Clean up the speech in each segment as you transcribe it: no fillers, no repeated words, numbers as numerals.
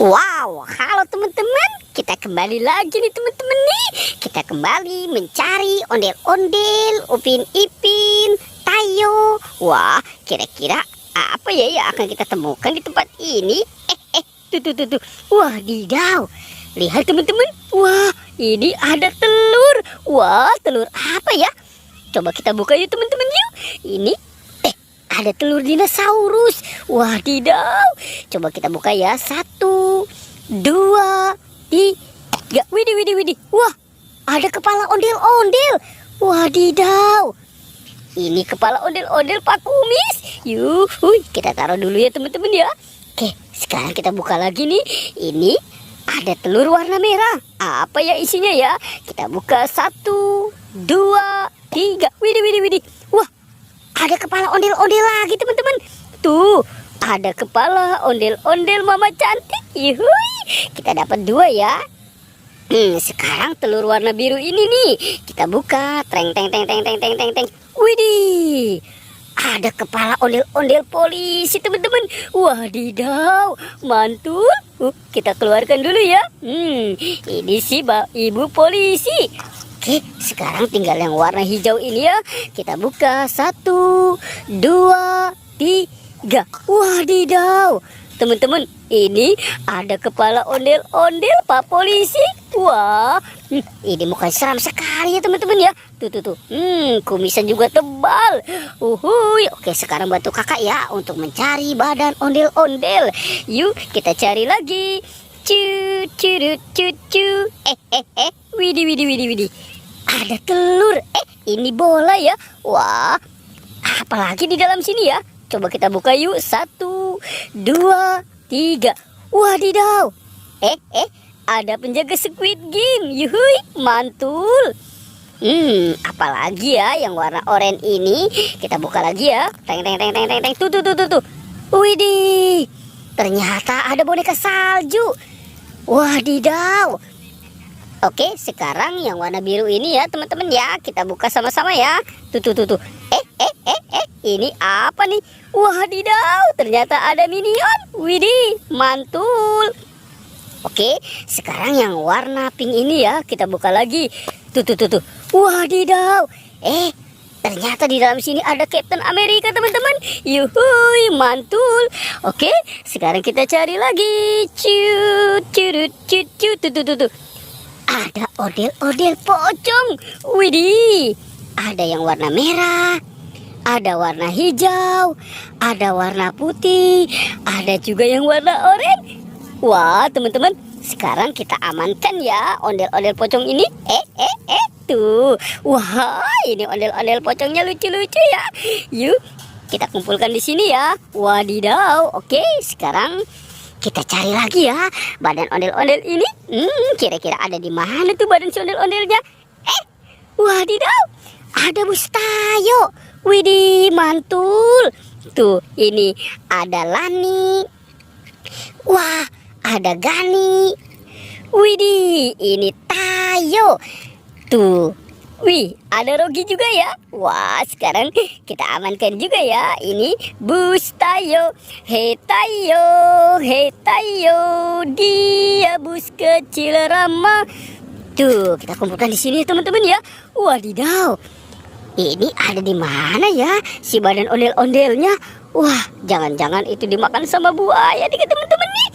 Wow, halo teman-teman. Kita kembali lagi nih teman-teman nih. Kita kembali mencari ondel-ondel, Upin Ipin, Tayo. Wah, kira-kira apa ya yang akan kita temukan di tempat ini? Tuh. Wah, didaw. Lihat teman-teman. Wah, ini ada telur. Wah, telur apa ya? Coba kita buka yuk teman-teman yuk. Ini ada telur dinosaurus. Wah, didaw. Coba kita buka ya. 1, 2, 3. Widih. Wah, ada kepala ondel-ondel. Wah, didaw. Ini kepala ondel-ondel Pak Kumis. Kita taruh dulu ya teman-teman ya. Oke, sekarang kita buka lagi nih. Ini ada telur warna merah. Apa ya isinya ya? Kita buka 1, 2, 3. Widih. Wah, ada kepala ondel-ondel lagi teman-teman. Tuh, ada kepala ondel-ondel Mama Cantik. Kita dapat 2 ya. Sekarang telur warna biru ini nih kita buka. Teng. Widih, ada kepala ondel-ondel polisi teman-teman. Wah, didaw, mantul. Kita keluarkan dulu ya. Ini sih ibu polisi. Oke, sekarang tinggal yang warna hijau ini ya. Kita buka 1, 2, 3. Wah, didaw. Teman-teman, ini ada kepala ondel-ondel Pak Polisi. Wah, ini muka seram sekali ya teman-teman ya. Tuh. Kumisnya juga tebal. Oke, sekarang bantu kakak ya untuk mencari badan ondel-ondel. Yuk, kita cari lagi. Widih. Ada telur. Ini bola ya. Wah, apalagi di dalam sini ya. Coba kita buka yuk. 1, 2, 3. Wadidaw. Ada penjaga Squid Game. Mantul. Apalagi ya yang warna oranye ini. Kita buka lagi ya. Teng. Tuh. Widih. Ternyata ada boneka salju. Wadidaw. Oke, sekarang yang warna biru ini ya teman-teman ya. Kita buka sama-sama ya. Tuh. Ini apa nih? Wadidaw, ternyata ada minion. Widih, mantul. Oke, sekarang yang warna pink ini ya. Kita buka lagi. Tuh. Wadidaw. Ternyata di dalam sini ada Captain America teman-teman. Mantul. Oke, sekarang kita cari lagi. Tuh. Ada ondel-ondel pocong. Widih, ada yang warna merah, ada warna hijau, ada warna putih, ada juga yang warna oranye. Wah, teman-teman, sekarang kita amankan ya ondel-ondel pocong ini. Tuh. Wah, ini ondel-ondel pocongnya lucu-lucu ya. Yuk, kita kumpulkan di sini ya. Wadidaw. Oke, sekarang kita cari lagi ya badan ondel-ondel ini. Kira-kira ada di mana tuh badan si ondel-ondelnya? Wadidaw, ada Bos Tayo. Widih, mantul. Tuh, ini ada Lani. Wah, ada Gani. Widih, ini Tayo. Tuh. Wih, ada Rogi juga ya. Wah, sekarang kita amankan juga ya. Ini Bos Tayo. Hei Tayo, dia bus kecil ramah. Tuh, kita kumpulkan di sini teman-teman ya. Wadidaw. Ini ada di mana ya si badan ondel-ondelnya? Wah, jangan-jangan itu dimakan sama buaya nih teman-teman nih.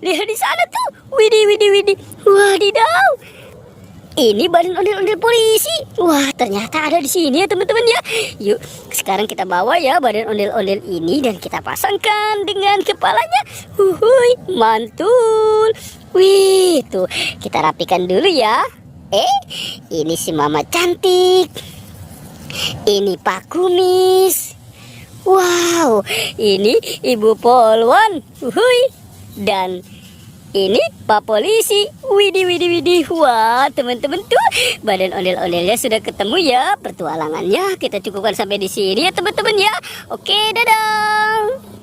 Lihat di sana tuh. Widih. Wadidaw. Ini badan ondel-ondel polisi. Wah, ternyata ada di sini ya teman-teman ya. Yuk, sekarang kita bawa ya badan ondel-ondel ini dan kita pasangkan dengan kepalanya. Mantul. Wih, tuh kita rapikan dulu ya. Ini si Mama Cantik. Ini Pak Kumis. Wow, ini Ibu Polwan. Dan ini Pak Polisi. Widih. Wah, teman-teman tuh badan ondel-ondelnya sudah ketemu ya. Pertualangannya kita cukupkan sampai di sini ya teman-teman ya. Oke, dadah.